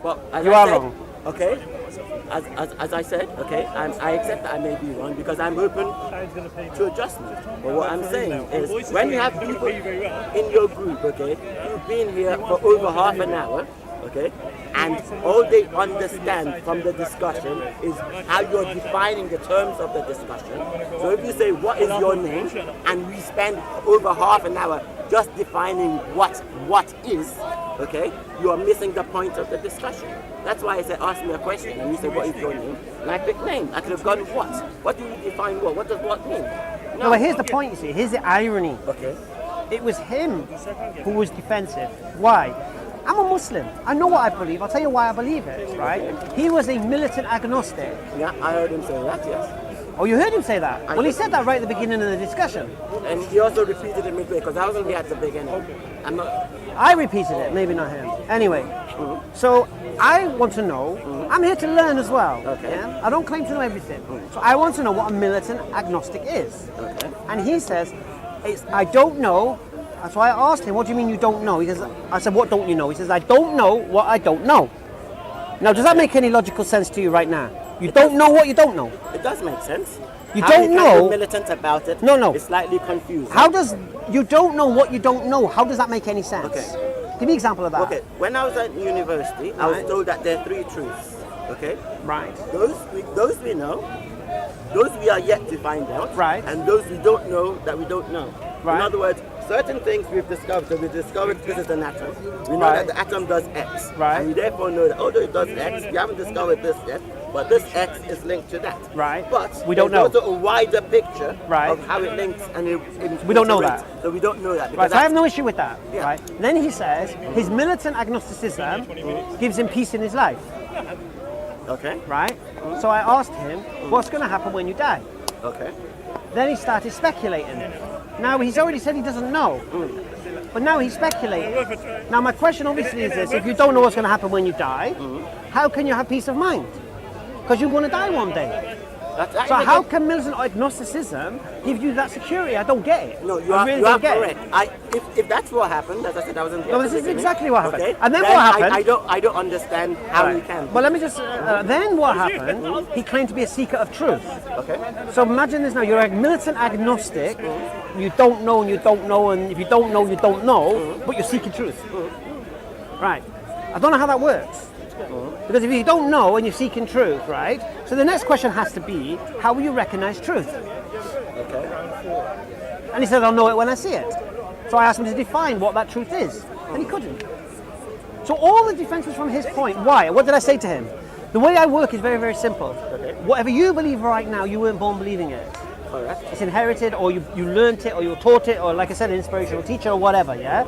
But You are wrong. Okay. As I said, okay, I accept that I may be wrong because I'm open to adjustment. But what I'm saying is, when you have people in your group, okay, who've been here for over half an hour, okay, and all they understand from the discussion is how you're defining the terms of the discussion. So if you say, what is your name? And we spend over half an hour just defining what is, okay, you are missing the point of the discussion. That's why I said, ask me a question, and you say, what is your name? And I pick name. I could have gone, what? What do you define what? What does what mean? No, but here's the point, you see. Here's the irony. Okay. It was him who was defensive. Why? I'm a Muslim. I know what I believe. I'll tell you why I believe it, right? He was a militant agnostic. Yeah, I heard him say that, yes. Oh, you heard him say that? Well, he said that right at the beginning of the discussion. And he also repeated it midway, because I wasn't here at the beginning. I'm not... I repeated it, maybe not him. Anyway, so I want to know, I'm here to learn as well. Okay. Yeah? I don't claim to know everything. So I want to know what a militant agnostic is. Okay. And he says, I don't know. So I asked him, what do you mean you don't know? He says, I said, what don't you know? He says, I don't know what I don't know. Now, does that make any logical sense to you right now? You don't know what you don't know. It does make sense. You don't know. Be militant about it. No. It's slightly confusing. How does you don't know what you don't know? How does that make any sense? Okay. Give me an example of that. Okay. When I was at university, I was told that there are 3 truths. Okay. Right. Those we know, those we are yet to find out, right, and those we don't know that we don't know. Right. In other words, certain things we've discovered. So we discovered this is an atom. We know that the atom does X. Right. And we therefore know that although it does X, we haven't discovered this yet, but this X is linked to that. Right. But we don't know. There's also a wider picture right, of how it links and we don't know that. So we don't know that. Right. So I have no issue with that. Yeah. Right. Then he says his militant agnosticism gives him peace in his life. Okay. Right. So I asked him, what's going to happen when you die? Okay. Then he started speculating. Now he's already said he doesn't know. But now he's speculating. Now my question obviously is this: if you don't know what's going to happen when you die, how can you have peace of mind? Because you're going to die one day. So how can militant agnosticism give you that security? I don't get it. No, you I are, really you are don't get correct. It. If that's what happened, as I said, I wasn't here. No, this is exactly what happened. Okay. And then what happened? I don't understand how you can. Well, let me just. Then what happened? He claimed to be a seeker of truth. Okay. So imagine this now: you're a militant agnostic. You don't know, and you don't know, and if you don't know, you don't know. But you're seeking truth. Right. I don't know how that works. Because if you don't know and you're seeking truth, right? So the next question has to be, how will you recognize truth? Okay. And he said, I'll know it when I see it. So I asked him to define what that truth is. And he couldn't. So all the defense was from his point. Why? What did I say to him? The way I work is very, very simple. Okay. Whatever you believe right now, you weren't born believing it. Correct. It's inherited, or you learned it, or you were taught it, or like I said, an inspirational teacher, or whatever, yeah?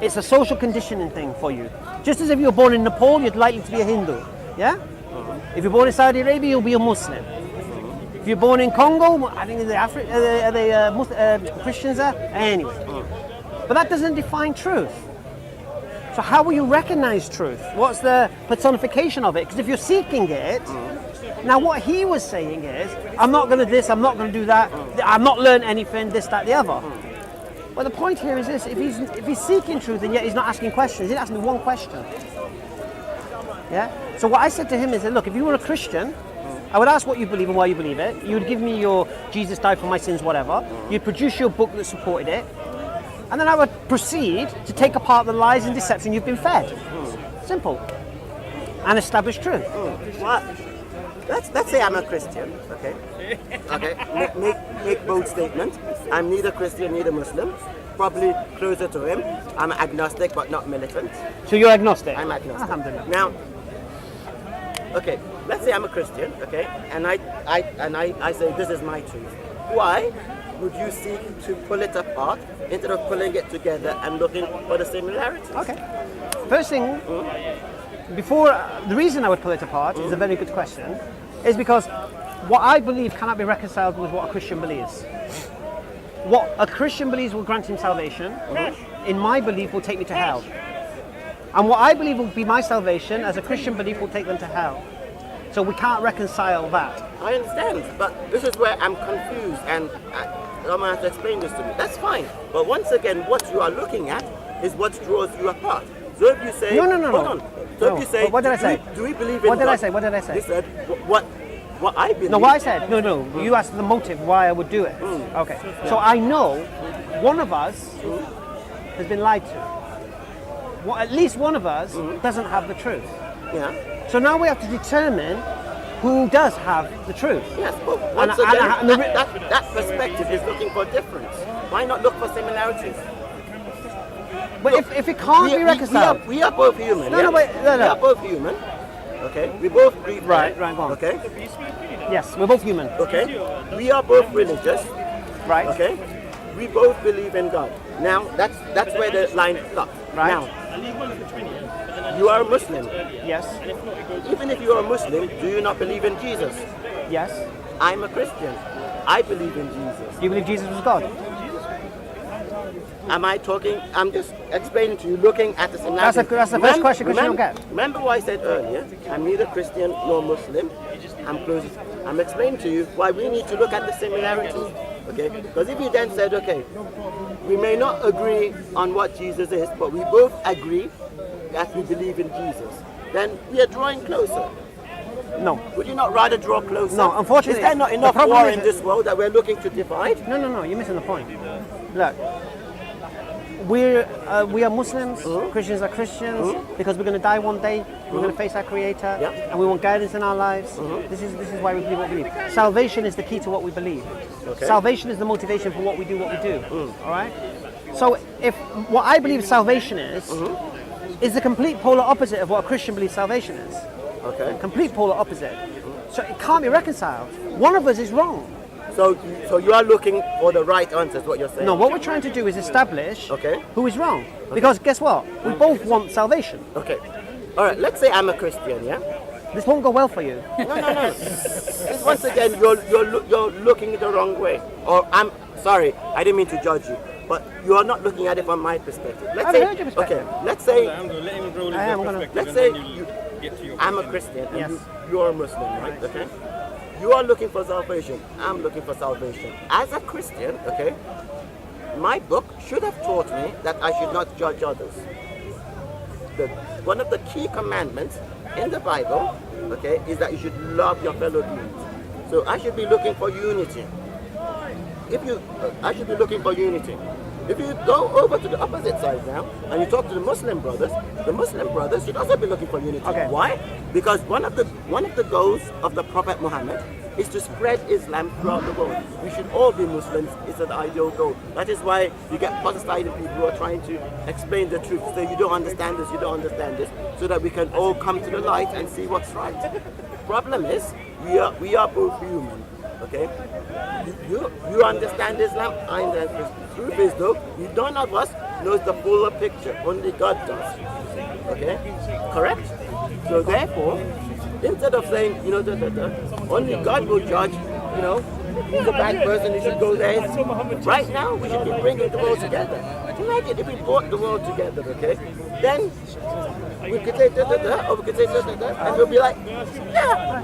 It's a social conditioning thing for you. Just as if you were born in Nepal, you're likely to be a Hindu, yeah? If you're born in Saudi Arabia, you'll be a Muslim. If you're born in Congo, I think the Christians are? Anyway. But that doesn't define truth. So how will you recognize truth? What's the personification of it? Because if you're seeking it, now what he was saying is, I'm not going to this, I'm not going to do that, I'm not learning anything, this, that, the other. Well, the point here is this: if he's seeking truth and yet he's not asking questions, he asked me one question. Yeah. So what I said to him is that, look, if you were a Christian, I would ask what you believe and why you believe it. You would give me your Jesus died for my sins, whatever. You'd produce your book that supported it, and then I would proceed to take apart the lies and deception you've been fed. Simple. And establish truth. Well, let's say I'm a Christian, okay? Okay. Make bold statement. I'm neither Christian, neither Muslim. Probably closer to him. I'm agnostic, but not militant. So you're agnostic? I'm agnostic. Alhamdulillah. Now, okay, let's say I'm a Christian, okay, and I say this is my truth. Why would you seek to pull it apart instead of pulling it together and looking for the similarities? Okay. First thing, the reason I would pull it apart is a very good question, is because what I believe cannot be reconciled with what a Christian believes. What a Christian believes will grant him salvation, in my belief will take me to hell. And what I believe will be my salvation, as a Christian belief, will take them to hell. So we can't reconcile that. I understand, but this is where I'm confused, and I'm going to have to explain this to me. That's fine, but once again, what you are looking at is what draws you apart. So if you say, No. hold on, So if you say, what did I say? Do we believe in What did God? I say? What did I say? You said, what I believe. No, what I said. No. You asked the motive why I would do it. Okay. So I know one of us has been lied to. Well, at least one of us doesn't have the truth. Yeah. So now we have to determine who does have the truth. Yes, but once again, that perspective is looking for difference. Why not look for similarities? But Look, if it can't be reconciled, we are both human. No, We are no. both human. Okay, we both breathe. Right, go on. Okay, yes, we're both human. okay, we are both religious. Right. Okay, we both believe in God. Now that's where the line stops. Right. Now, you are a Muslim. Yes. Even if you are a Muslim, do you not believe in Jesus? Yes. I'm a Christian. I believe in Jesus. Do you believe Jesus was God? Am I talking? I'm just explaining to you, looking at the similarities. That's the first question you don't get. Remember what I said earlier? I'm neither Christian nor Muslim. I'm explaining to you why we need to look at the similarities. Okay? Because if you then said, okay, we may not agree on what Jesus is, but we both agree that we believe in Jesus, then we are drawing closer. No. Would you not rather draw closer? No, unfortunately, is there not the enough problem war is in this world that we're looking to divide? No, you're missing the point. Look, we are Muslims, Christians are Christians, because we're going to die one day, we're going to face our Creator, and we want guidance in our lives. This is why we believe what we believe. Salvation is the key to what we believe. Okay. Salvation is the motivation for what we do, all right? So if what I believe salvation is the complete polar opposite of what a Christian believes salvation is. Okay. Complete polar opposite. So it can't be reconciled. One of us is wrong. So you are looking for the right answers, what you're saying? No, what we're trying to do is establish Okay. who is wrong. Because guess what? We both want salvation. Okay. All right, let's say I'm a Christian, yeah? This won't go well for you. No. Once again, you're looking it the wrong way. Or I'm sorry, I didn't mean to judge you, but you are not looking at it from my perspective. I've heard your perspective. Okay, let's say Let's I'm a Christian and Yes. you're a Muslim, right? Okay. You are looking for salvation. I'm looking for salvation. As a Christian, okay, my book should have taught me that I should not judge others. One of the key commandments in the Bible, okay, is that you should love your fellow beings. So I should be looking for unity. I should be looking for unity. If you go over to the opposite side now and you talk to the Muslim brothers should also be looking for unity. Okay. Why? Because one of the goals of the Prophet Muhammad is to spread Islam throughout the world. We should all be Muslims. It's an ideal goal. That is why you get positive people who are trying to explain the truth. So you don't understand this, so that we can all come to the light and see what's right. Problem is, we are both human. Okay? You understand Islam, I understand Islam. Truth is though, none of us knows the fuller picture, only God does. Okay? Correct? So therefore, instead of saying, only God will judge, he's a bad person, he should go there. Right now, we should be bringing the world together. Imagine if we brought the world together, okay? Then we could say or we could say and we'll be like, yeah.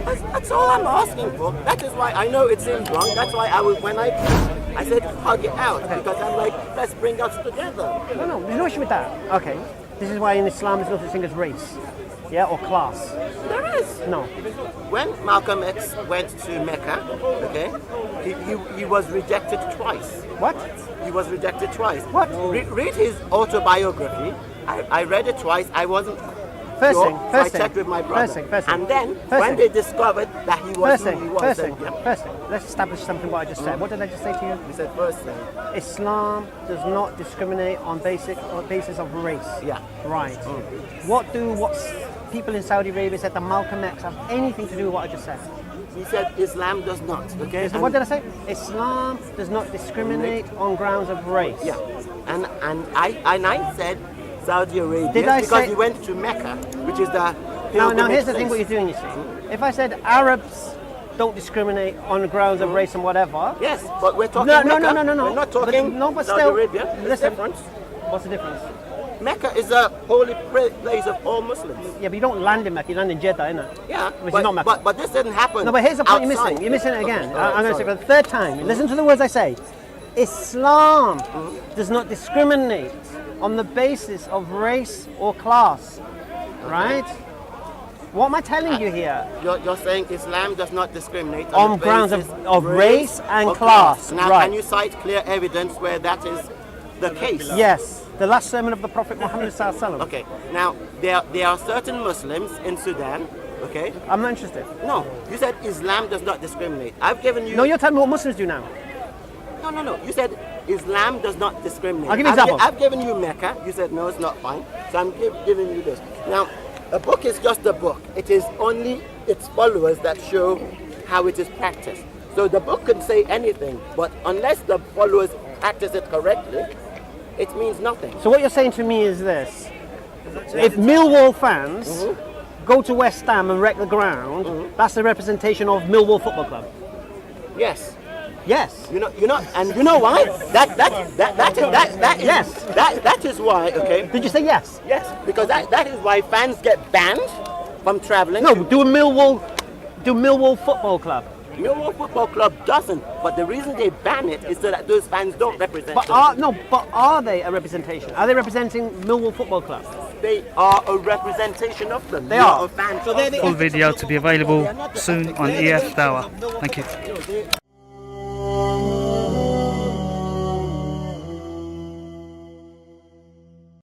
That's all I'm asking for. That is why I know it seems wrong. That's why I said hug it out, because I'm like, let's bring us together. No, there's no issue with that. Okay. This is why in Islam there's no such thing as race. Yeah, or class. There is. No. When Malcolm X went to Mecca, okay, he was rejected twice. What? He was rejected twice. What? Read his autobiography. I read it twice. I wasn't First sure, thing, so I checked with my brother. First thing. And then when they discovered that he was who he was, First thing. Let's establish something what I just said. What did I just say to you? He said first thing. Islam does not discriminate on basis of race. Yeah. Right. What people in Saudi Arabia said that Malcolm X have anything to do with what I just said? He said Islam does not. Okay. So what did I say? Islam does not discriminate on grounds of race. Yeah. And I said Saudi Arabia because he went to Mecca, which is the now here's the thing what you're doing, you see. If I said Arabs don't discriminate on the grounds of race and whatever. Yes, but we're talking No. We're not talking but Saudi still, Arabia. There's a difference. What's the difference? Mecca is a holy place of all Muslims. Yeah, but you don't land in Mecca, you land in Jeddah, innit? Yeah, Which is not Mecca. But this didn't happen. No, but here's the point you're outside. missing. You're missing it again. Okay, I'm going to say for the third time. Listen to the words I say. Islam does not discriminate on the basis of race or class. right? What am I telling you here? You're saying Islam does not discriminate On grounds of race and class. Now, right. can you cite clear evidence where that is the case? Yes. The last sermon of the Prophet Muhammad sallallahu alaihi wasallam. Okay. Now, there are certain Muslims in Sudan. Okay. I'm not interested. No, you said Islam does not discriminate. I've given you. No, you're telling me what Muslims do now. No. You said Islam does not discriminate. I'll give you an example. I've given you Mecca. You said no, it's not fine. So I'm giving you this. Now, a book is just a book. It is only its followers that show how it is practiced. So the book can say anything, but unless the followers practice it correctly, it means nothing. So what you're saying to me is this: if Millwall fans go to West Ham and wreck the ground, that's the representation of Millwall Football Club. Yes. Yes. You know, and you know why? That is why. Okay. Did you say yes? Yes, because that is why fans get banned from traveling. No, do Millwall Football Club. Millwall Football Club doesn't, but the reason they ban it is so that those fans don't represent. But are they a representation? Are they representing Millwall Football Club? They are a representation of them. They are. A fan. Full video to be available soon on EF Dawah. Thank you.